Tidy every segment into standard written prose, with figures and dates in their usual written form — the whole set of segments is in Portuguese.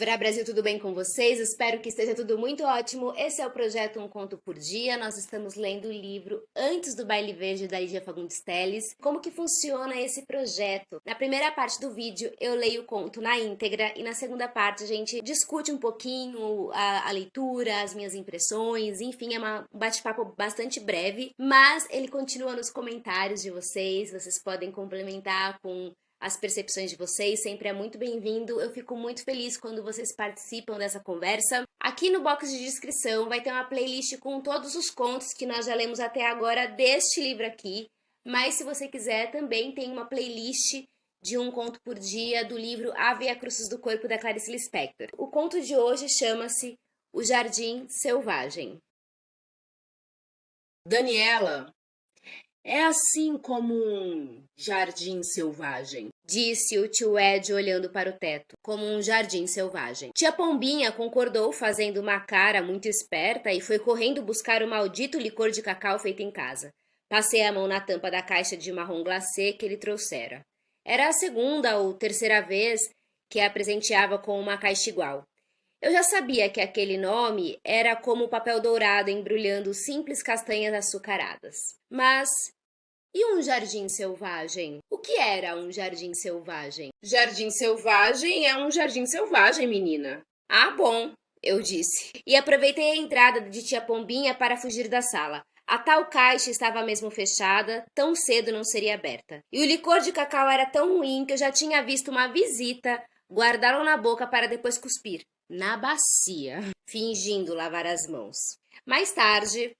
Verá Brasil, tudo bem com vocês? Espero que esteja tudo muito ótimo. Esse é o projeto Um Conto por Dia. Nós estamos lendo o livro Antes do Baile Verde, da Lídia Fagundes Telles. Como que funciona esse projeto? Na primeira parte do vídeo, eu leio o conto na íntegra e na segunda parte a gente discute um pouquinho a leitura, as minhas impressões, enfim, é um bate-papo bastante breve, mas ele continua nos comentários de vocês. Vocês podem complementar com as percepções de vocês, sempre é muito bem-vindo. Eu fico muito feliz quando vocês participam dessa conversa. Aqui no box de descrição vai ter uma playlist com todos os contos que nós já lemos até agora deste livro aqui, mas se você quiser também tem uma playlist de um conto por dia do livro Ave a Cruzes do Corpo, da Clarice Lispector. O conto de hoje chama-se O Jardim Selvagem. Daniela, é assim como um jardim selvagem, disse o tio Ed olhando para o teto, como um jardim selvagem. Tia Pombinha concordou, fazendo uma cara muito esperta, e foi correndo buscar o maldito licor de cacau feito em casa. Passei a mão na tampa da caixa de marrom glacê que ele trouxera. Era a segunda ou terceira vez que a presenteava com uma caixa igual. Eu já sabia que aquele nome era como o papel dourado embrulhando simples castanhas açucaradas. Mas e um jardim selvagem? O que era um jardim selvagem? Jardim selvagem é um jardim selvagem, menina. Ah, bom, eu disse. E aproveitei a entrada de tia Pombinha para fugir da sala. A tal caixa estava mesmo fechada, tão cedo não seria aberta. E o licor de cacau era tão ruim que eu já tinha visto uma visita guardá-lo na boca para depois cuspir na bacia, fingindo lavar as mãos. Mais tarde,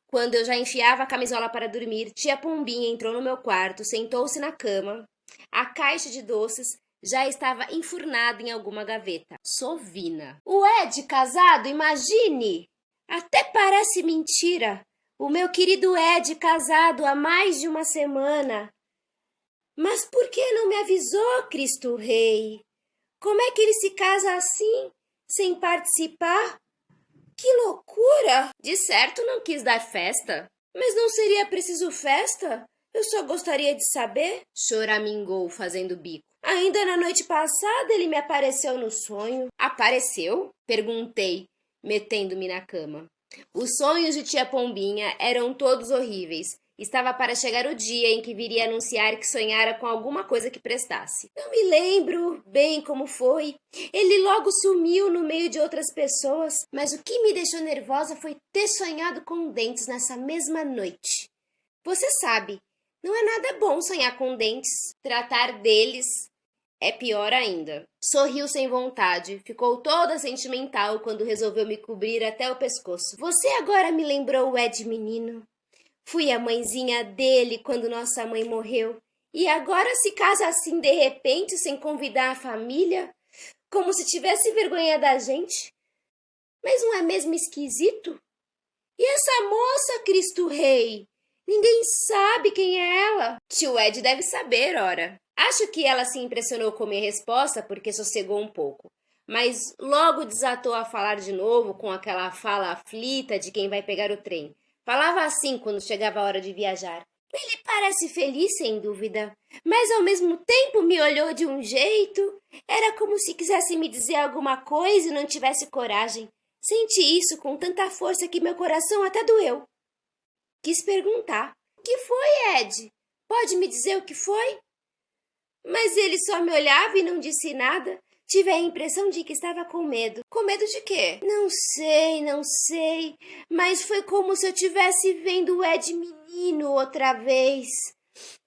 quando eu já enfiava a camisola para dormir, tia Pombinha entrou no meu quarto, sentou-se na cama. A caixa de doces já estava enfurnada em alguma gaveta. Sovina. O Ed casado, imagine! Até parece mentira. O meu querido Ed casado há mais de uma semana. Mas por que não me avisou, Cristo Rei? Como é que ele se casa assim, sem participar? Que loucura! De certo não quis dar festa. Mas não seria preciso festa? Eu só gostaria de saber, choramingou fazendo bico. Ainda na noite passada ele me apareceu no sonho. Apareceu? Perguntei, metendo-me na cama. Os sonhos de tia Pombinha eram todos horríveis. Estava para chegar o dia em que viria anunciar que sonhara com alguma coisa que prestasse. Não me lembro bem como foi. Ele logo sumiu no meio de outras pessoas, mas o que me deixou nervosa foi ter sonhado com dentes nessa mesma noite. Você sabe, não é nada bom sonhar com dentes. Tratar deles é pior ainda. Sorriu sem vontade, ficou toda sentimental quando resolveu me cobrir até o pescoço. Você agora me lembrou o Ed menino. Fui a mãezinha dele quando nossa mãe morreu. E agora se casa assim de repente, sem convidar a família? Como se tivesse vergonha da gente? Mas não é mesmo esquisito? E essa moça, Cristo Rei? Ninguém sabe quem é ela. Tio Ed deve saber, ora. Acho que ela se impressionou com minha resposta porque sossegou um pouco. Mas logo desatou a falar de novo com aquela fala aflita de quem vai pegar o trem. Falava assim quando chegava a hora de viajar. Ele parece feliz, sem dúvida, mas ao mesmo tempo me olhou de um jeito. Era como se quisesse me dizer alguma coisa e não tivesse coragem. Senti isso com tanta força que meu coração até doeu. Quis perguntar. O que foi, Ed? Pode me dizer o que foi? Mas ele só me olhava e não disse nada. Tive a impressão de que estava com medo. Com medo de quê? Não sei, mas foi como se eu estivesse vendo o Ed menino outra vez.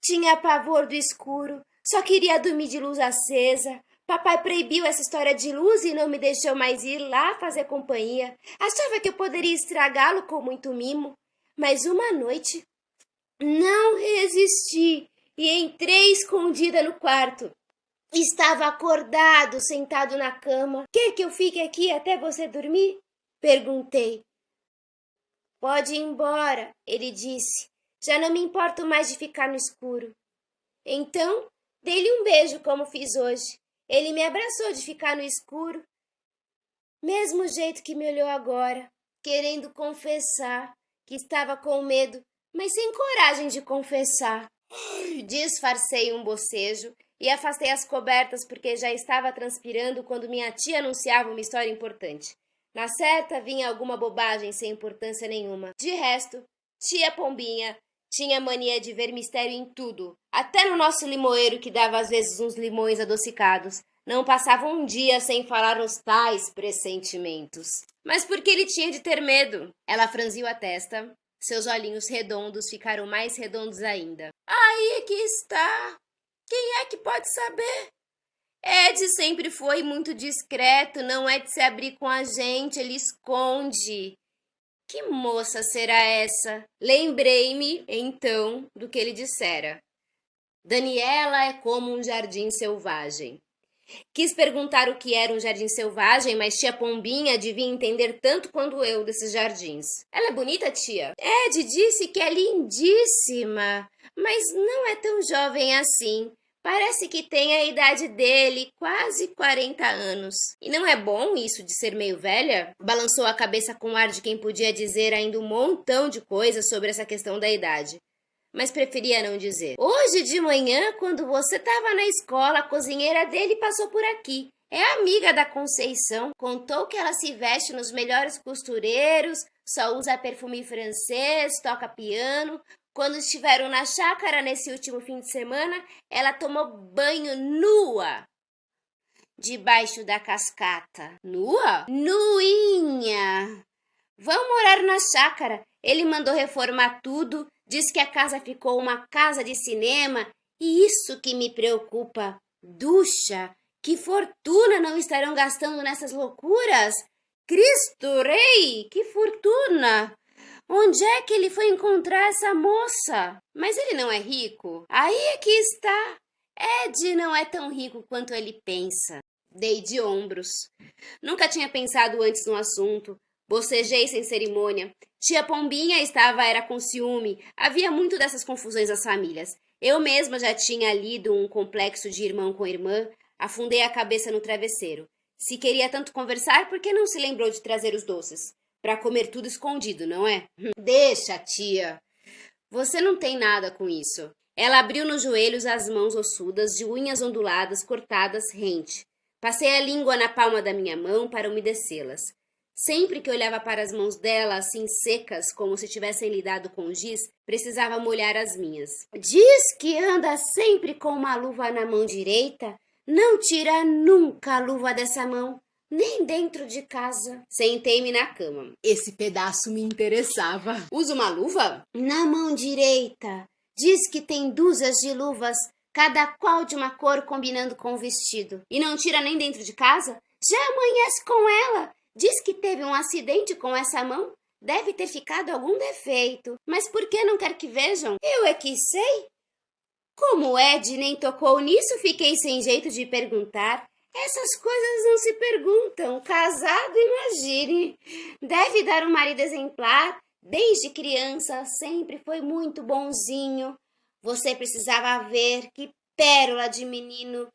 Tinha pavor do escuro, só queria dormir de luz acesa. Papai proibiu essa história de luz e não me deixou mais ir lá fazer companhia. Achava que eu poderia estragá-lo com muito mimo. Mas uma noite não resisti e entrei escondida no quarto. Estava acordado, sentado na cama. Quer que eu fique aqui até você dormir? Perguntei. Pode ir embora, ele disse. Já não me importo mais de ficar no escuro. Então, dei-lhe um beijo como fiz hoje. Ele me abraçou de ficar no escuro. Mesmo jeito que me olhou agora, querendo confessar que estava com medo, mas sem coragem de confessar. Disfarcei um bocejo e afastei as cobertas porque já estava transpirando quando minha tia anunciava uma história importante. Na certa vinha alguma bobagem sem importância nenhuma. De resto, tia Pombinha tinha mania de ver mistério em tudo, até no nosso limoeiro que dava às vezes uns limões adocicados. Não passava um dia sem falar nos tais pressentimentos. Mas por que ele tinha de ter medo? Ela franziu a testa. Seus olhinhos redondos ficaram mais redondos ainda. Aí é que está. Quem é que pode saber? Ed sempre foi muito discreto, não é de se abrir com a gente, ele esconde. Que moça será essa? Lembrei-me, então, do que ele dissera. Daniela é como um jardim selvagem. Quis perguntar o que era um jardim selvagem, mas tia Pombinha devia entender tanto quanto eu desses jardins. Ela é bonita, tia? Ed disse que é lindíssima, mas não é tão jovem assim. Parece que tem a idade dele, quase 40 anos. E não é bom isso de ser meio velha? Balançou a cabeça com ar de quem podia dizer ainda um montão de coisas sobre essa questão da idade. Mas preferia não dizer. Hoje de manhã, quando você estava na escola, a cozinheira dele passou por aqui. É amiga da Conceição. Contou que ela se veste nos melhores costureiros, só usa perfume francês, toca piano. Quando estiveram na chácara nesse último fim de semana, ela tomou banho nua, debaixo da cascata. Nua? Nuinha! Vão morar na chácara. Ele mandou reformar tudo, diz que a casa ficou uma casa de cinema. E isso que me preocupa. Ducha, que fortuna não estarão gastando nessas loucuras? Cristo Rei, que fortuna! Onde é que ele foi encontrar essa moça? Mas ele não é rico? Aí é que está. Ed não é tão rico quanto ele pensa. Dei de ombros. Nunca tinha pensado antes no assunto. Bocejei sem cerimônia. Tia Pombinha era com ciúme. Havia muito dessas confusões nas famílias. Eu mesma já tinha lido um complexo de irmão com irmã. Afundei a cabeça no travesseiro. Se queria tanto conversar, por que não se lembrou de trazer os doces? Para comer tudo escondido, não é? Deixa, tia. Você não tem nada com isso. Ela abriu nos joelhos as mãos ossudas, de unhas onduladas, cortadas, rente. Passei a língua na palma da minha mão para umedecê-las. Sempre que olhava para as mãos dela, assim secas, como se tivessem lidado com giz, precisava molhar as minhas. Diz que anda sempre com uma luva na mão direita. Não tira nunca a luva dessa mão. Nem dentro de casa. Sentei-me na cama. Esse pedaço me interessava. Usa uma luva? Na mão direita. Diz que tem dúzias de luvas, cada qual de uma cor combinando com o vestido. E não tira nem dentro de casa? Já amanhece com ela. Diz que teve um acidente com essa mão. Deve ter ficado algum defeito. Mas por que não quer que vejam? Eu é que sei. Como Ed nem tocou nisso, fiquei sem jeito de perguntar. Essas coisas não se perguntam. Casado, imagine. Deve dar um marido exemplar. Desde criança sempre foi muito bonzinho. Você precisava ver que pérola de menino.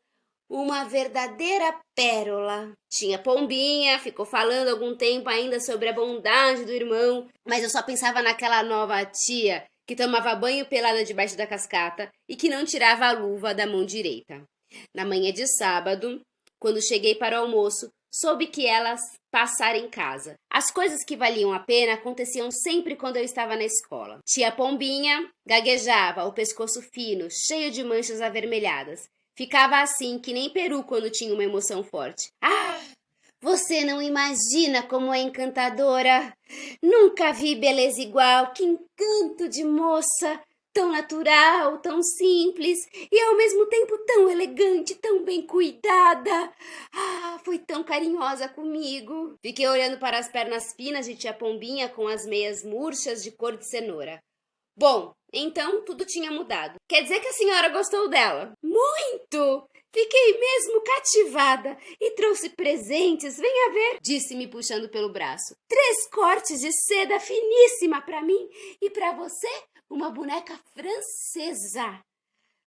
Uma verdadeira pérola. Tinha Pombinha, ficou falando algum tempo ainda sobre a bondade do irmão. Mas eu só pensava naquela nova tia que tomava banho pelada debaixo da cascata e que não tirava a luva da mão direita. Na manhã de sábado, quando cheguei para o almoço, soube que elas passaram em casa. As coisas que valiam a pena aconteciam sempre quando eu estava na escola. Tia Pombinha gaguejava, o pescoço fino, cheio de manchas avermelhadas. Ficava assim, que nem peru quando tinha uma emoção forte. Ah, você não imagina como é encantadora. Nunca vi beleza igual. Que encanto de moça! Tão natural, tão simples e ao mesmo tempo tão elegante, tão bem cuidada. Ah, foi tão carinhosa comigo. Fiquei olhando para as pernas finas de tia Pombinha com as meias murchas de cor de cenoura. Bom, então tudo tinha mudado. Quer dizer que a senhora gostou dela? Muito! Fiquei mesmo cativada e trouxe presentes, venha ver, disse-me puxando pelo braço. 3 cortes de seda finíssima para mim e para você uma boneca francesa.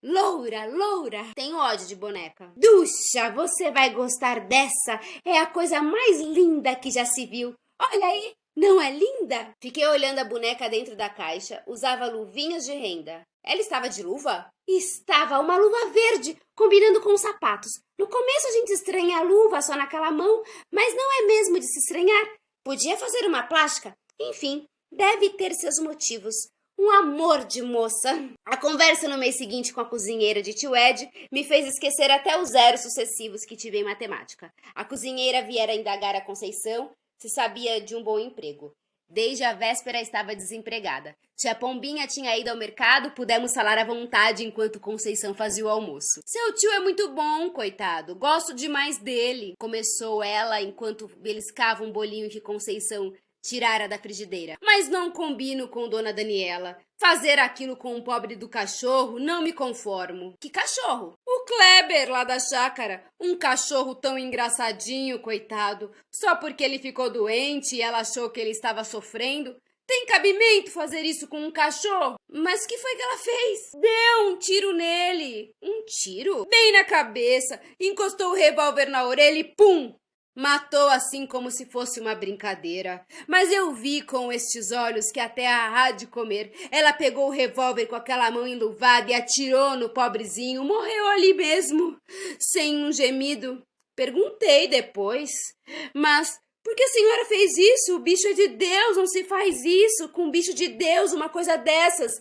Loura, loura. Tenho ódio de boneca. Ducha, você vai gostar dessa. É a coisa mais linda que já se viu. Olha aí, não é linda? Fiquei olhando a boneca dentro da caixa. Usava luvinhas de renda. Ela estava de luva? Estava, uma luva verde, combinando com os sapatos. No começo a gente estranha a luva só naquela mão, mas não é mesmo de se estranhar. Podia fazer uma plástica? Enfim, deve ter seus motivos. Um amor de moça. A conversa no mês seguinte com a cozinheira de tio Ed me fez esquecer até os zeros sucessivos que tive em matemática. A cozinheira viera indagar a Conceição se sabia de um bom emprego. Desde a véspera estava desempregada. Tia Pombinha tinha ido ao mercado, pudemos falar à vontade enquanto Conceição fazia o almoço. Seu tio é muito bom, coitado. Gosto demais dele, começou ela enquanto beliscava um bolinho que Conceição tirara da frigideira. Mas não combino com Dona Daniela. Fazer aquilo com o pobre do cachorro, não me conformo. Que cachorro? O Kleber, lá da chácara. Um cachorro tão engraçadinho, coitado. Só porque ele ficou doente e ela achou que ele estava sofrendo. Tem cabimento fazer isso com um cachorro? Mas o que foi que ela fez? Deu um tiro nele. Um tiro? Bem na cabeça. Encostou o revólver na orelha e pum! Matou assim como se fosse uma brincadeira. Mas eu vi com estes olhos que até há de comer. Ela pegou o revólver com aquela mão enluvada e atirou no pobrezinho. Morreu ali mesmo, sem um gemido. Perguntei depois. Mas por que a senhora fez isso? O bicho é de Deus, não se faz isso com o bicho de Deus, uma coisa dessas.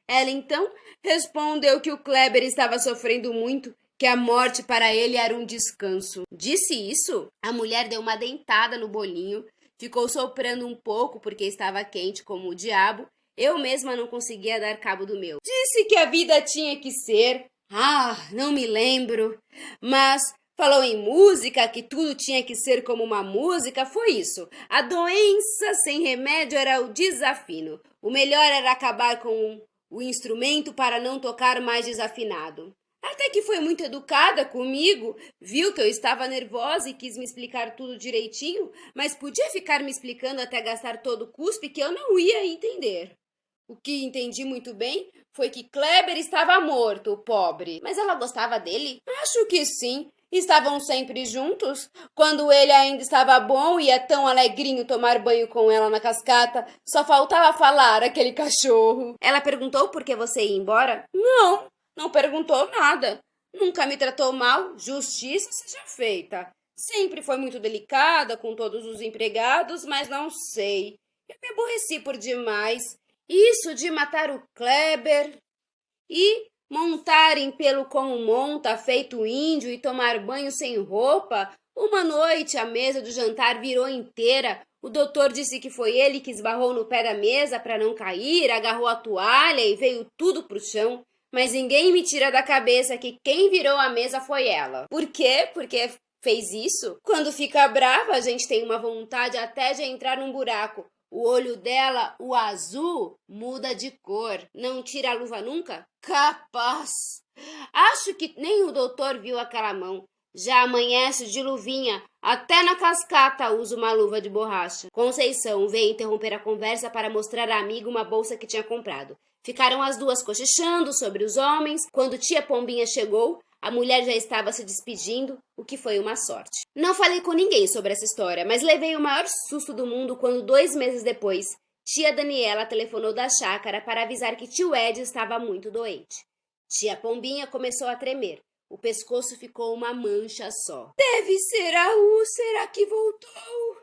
Ela então respondeu que o Kleber estava sofrendo muito, que a morte para ele era um descanso. Disse isso? A mulher deu uma dentada no bolinho, ficou soprando um pouco porque estava quente como o diabo. Eu mesma não conseguia dar cabo do meu. Disse que a vida tinha que ser... não me lembro. Mas falou em música, que tudo tinha que ser como uma música, foi isso. A doença sem remédio era o desafino. O melhor era acabar com o instrumento para não tocar mais desafinado. Até que foi muito educada comigo, viu que eu estava nervosa e quis me explicar tudo direitinho, mas podia ficar me explicando até gastar todo o cuspe que eu não ia entender. O que entendi muito bem foi que Kleber estava morto, o pobre. Mas ela gostava dele? Acho que sim. Estavam sempre juntos. Quando ele ainda estava bom, ia tão alegrinho tomar banho com ela na cascata. Só faltava falar, aquele cachorro. Ela perguntou por que você ia embora? Não perguntou nada. Nunca me tratou mal, justiça seja feita. Sempre foi muito delicada com todos os empregados, mas não sei. Eu me aborreci por demais. Isso de matar o Kleber e montarem pelo como monta, feito índio, e tomar banho sem roupa. Uma noite a mesa do jantar virou inteira. O doutor disse que foi ele que esbarrou no pé da mesa para não cair, agarrou a toalha e veio tudo pro chão. Mas ninguém me tira da cabeça que quem virou a mesa foi ela. Por quê? Porque fez isso? Quando fica brava, a gente tem uma vontade até de entrar num buraco. O olho dela, o azul, muda de cor. Não tira a luva nunca? Capaz! Acho que nem o doutor viu aquela mão. Já amanhece de luvinha. Até na cascata usa uma luva de borracha. Conceição veio interromper a conversa para mostrar à amiga uma bolsa que tinha comprado. Ficaram as duas cochichando sobre os homens. Quando tia Pombinha chegou, a mulher já estava se despedindo, o que foi uma sorte. Não falei com ninguém sobre essa história, mas levei o maior susto do mundo quando 2 meses depois, tia Daniela telefonou da chácara para avisar que tio Ed estava muito doente. Tia Pombinha começou a tremer. O pescoço ficou uma mancha só. Deve ser a úlcera que voltou.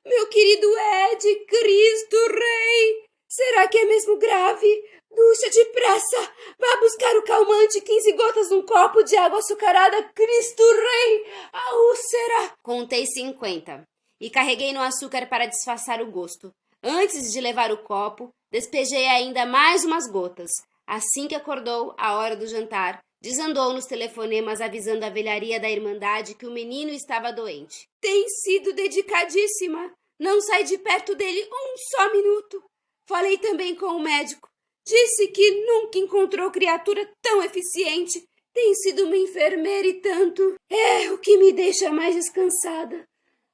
Meu querido Ed, Cristo Rei! Será que é mesmo grave? Ducha depressa! Vá buscar o calmante, 15 gotas num copo de água açucarada. Cristo Rei! A úlcera! Contei 50 e carreguei no açúcar para disfarçar o gosto. Antes de levar o copo, despejei ainda mais umas gotas. Assim que acordou, a hora do jantar, desandou nos telefonemas avisando a velharia da Irmandade que o menino estava doente. Tem sido dedicadíssima. Não sai de perto dele um só minuto. Falei também com o médico. Disse que nunca encontrou criatura tão eficiente. Tem sido uma enfermeira e tanto. É o que me deixa mais descansada.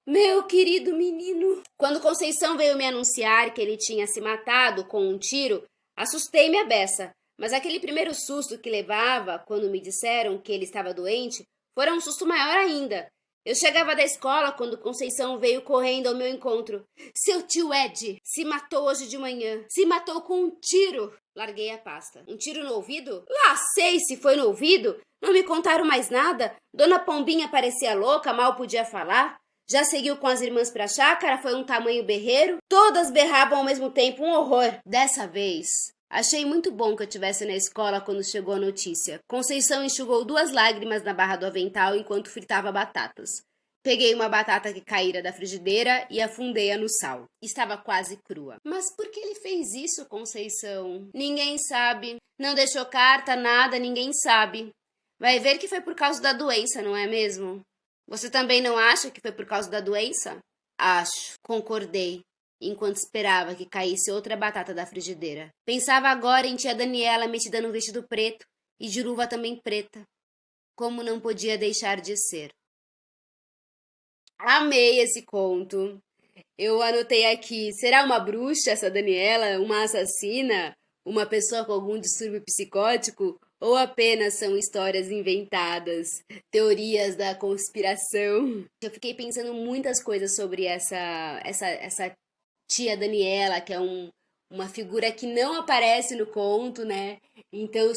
Meu querido menino. Quando Conceição veio me anunciar que ele tinha se matado com um tiro, assustei-me a beça. Mas aquele primeiro susto que levava quando me disseram que ele estava doente, fora um susto maior ainda. Eu chegava da escola quando Conceição veio correndo ao meu encontro. Seu tio Ed se matou hoje de manhã. Se matou com um tiro. Larguei a pasta. Um tiro no ouvido? Lá sei se foi no ouvido. Não me contaram mais nada. Dona Pombinha parecia louca, mal podia falar. Já seguiu com as irmãs pra chácara, foi um tamanho berreiro. Todas berravam ao mesmo tempo, um horror. Dessa vez, achei muito bom que eu estivesse na escola quando chegou a notícia. Conceição enxugou 2 lágrimas na barra do avental enquanto fritava batatas. Peguei uma batata que caíra da frigideira e afundei-a no sal. Estava quase crua. Mas por que ele fez isso, Conceição? Ninguém sabe. Não deixou carta, nada, ninguém sabe. Vai ver que foi por causa da doença, não é mesmo? Você também não acha que foi por causa da doença? Acho, concordei, enquanto esperava que caísse outra batata da frigideira. Pensava agora em tia Daniela metida no vestido preto e Juruva também preta. Como não podia deixar de ser. Amei esse conto. Eu anotei aqui, será uma bruxa essa Daniela? Uma assassina? Uma pessoa com algum distúrbio psicótico? Ou apenas são histórias inventadas, teorias da conspiração? Eu fiquei pensando muitas coisas sobre essa tia Daniela, que é uma figura que não aparece no conto, né? Então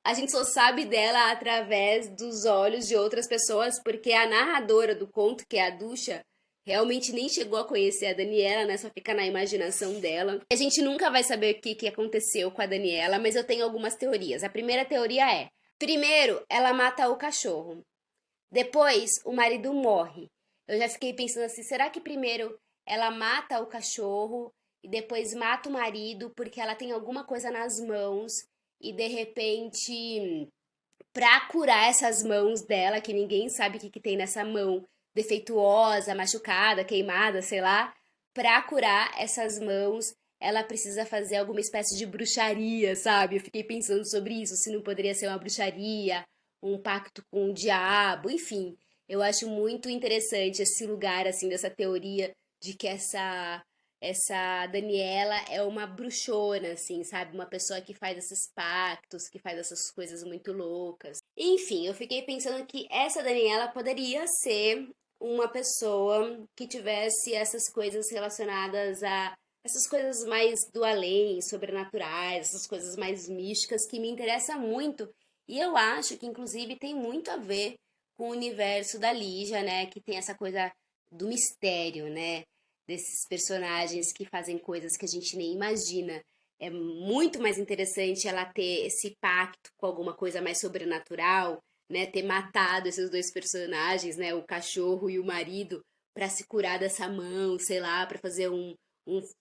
a gente só sabe dela através dos olhos de outras pessoas, porque a narradora do conto, que é a Ducha, realmente nem chegou a conhecer a Daniela, né? Só fica na imaginação dela. A gente nunca vai saber o que aconteceu com a Daniela, mas eu tenho algumas teorias. A primeira teoria é: primeiro, ela mata o cachorro. Depois, o marido morre. Eu já fiquei pensando assim, será que primeiro ela mata o cachorro e depois mata o marido porque ela tem alguma coisa nas mãos e de repente, pra curar essas mãos dela, que ninguém sabe o que tem nessa mão, defeituosa, machucada, queimada, sei lá, pra curar essas mãos, ela precisa fazer alguma espécie de bruxaria, sabe? Eu fiquei pensando sobre isso, se não poderia ser uma bruxaria, um pacto com o diabo, enfim. Eu acho muito interessante esse lugar, assim, dessa teoria de que essa Daniela é uma bruxona, assim, sabe? Uma pessoa que faz esses pactos, que faz essas coisas muito loucas. Enfim, eu fiquei pensando que essa Daniela poderia ser uma pessoa que tivesse essas coisas relacionadas a essas coisas mais do além, sobrenaturais, essas coisas mais místicas que me interessam muito. E eu acho que, inclusive, tem muito a ver com o universo da Lígia, né? Que tem essa coisa do mistério, né? Desses personagens que fazem coisas que a gente nem imagina. É muito mais interessante ela ter esse pacto com alguma coisa mais sobrenatural, né? Ter matado esses 2 personagens, né? O cachorro e o marido, para se curar dessa mão, sei lá, para fazer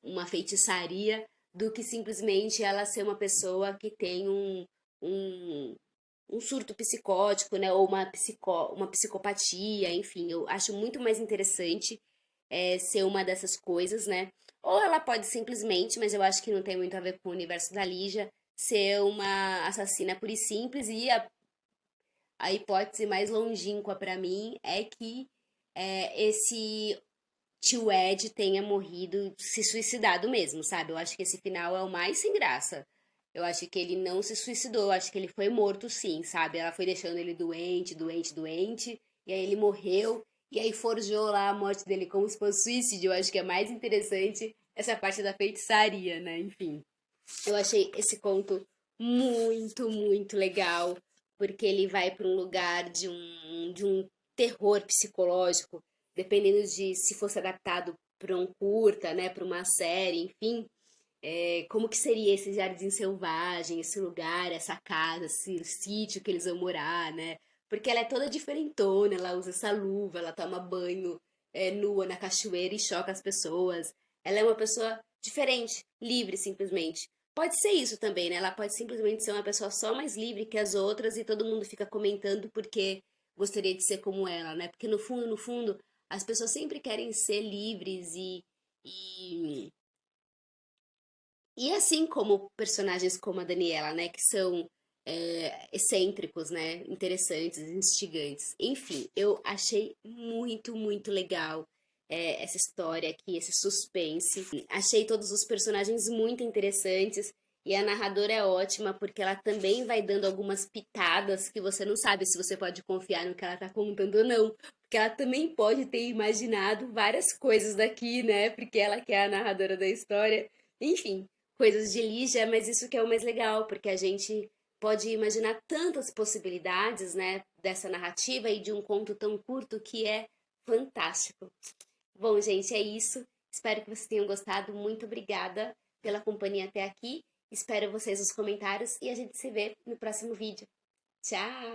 uma feitiçaria, do que simplesmente ela ser uma pessoa que tem um, um surto psicótico, né? Ou uma psicopatia, enfim. Eu acho muito mais interessante ser uma dessas coisas, né? Ou ela pode simplesmente, mas eu acho que não tem muito a ver com o universo da Lígia, ser uma assassina pura e simples. E a hipótese mais longínqua pra mim é que esse tio Ed tenha morrido, se suicidado mesmo, sabe? Eu acho que esse final é o mais sem graça. Eu acho que ele não se suicidou, eu acho que ele foi morto sim, sabe? Ela foi deixando ele doente, doente, doente, e aí ele morreu, e aí forjou lá a morte dele como se fosse suicídio. Eu acho que é mais interessante essa parte da feitiçaria, né? Enfim, eu achei esse conto muito, muito legal, porque ele vai para um lugar de um terror psicológico, dependendo de se fosse adaptado para um curta, né, para uma série, enfim, como que seria esse jardim selvagem, esse lugar, essa casa, esse sítio que eles vão morar, né? Porque ela é toda diferentona, ela usa essa luva, ela toma banho nua na cachoeira e choca as pessoas. Ela é uma pessoa diferente, livre simplesmente. Pode ser isso também, né? Ela pode simplesmente ser uma pessoa só mais livre que as outras e todo mundo fica comentando porque gostaria de ser como ela, né? Porque no fundo, as pessoas sempre querem ser livres e e assim como personagens como a Daniela, né, que são excêntricos, né, interessantes, instigantes. Enfim, eu achei muito, muito legal essa história aqui, esse suspense. Achei todos os personagens muito interessantes E a narradora é ótima porque ela também vai dando algumas pitadas que você não sabe se você pode confiar no que ela tá contando ou não. Porque ela também pode ter imaginado várias coisas daqui, né? Porque ela que é a narradora da história. Enfim, coisas de Lígia, mas isso que é o mais legal, porque a gente pode imaginar tantas possibilidades, né, dessa narrativa e de um conto tão curto que é fantástico. Bom, gente, é isso. Espero que vocês tenham gostado. Muito obrigada pela companhia até aqui. Espero vocês nos comentários e a gente se vê no próximo vídeo. Tchau!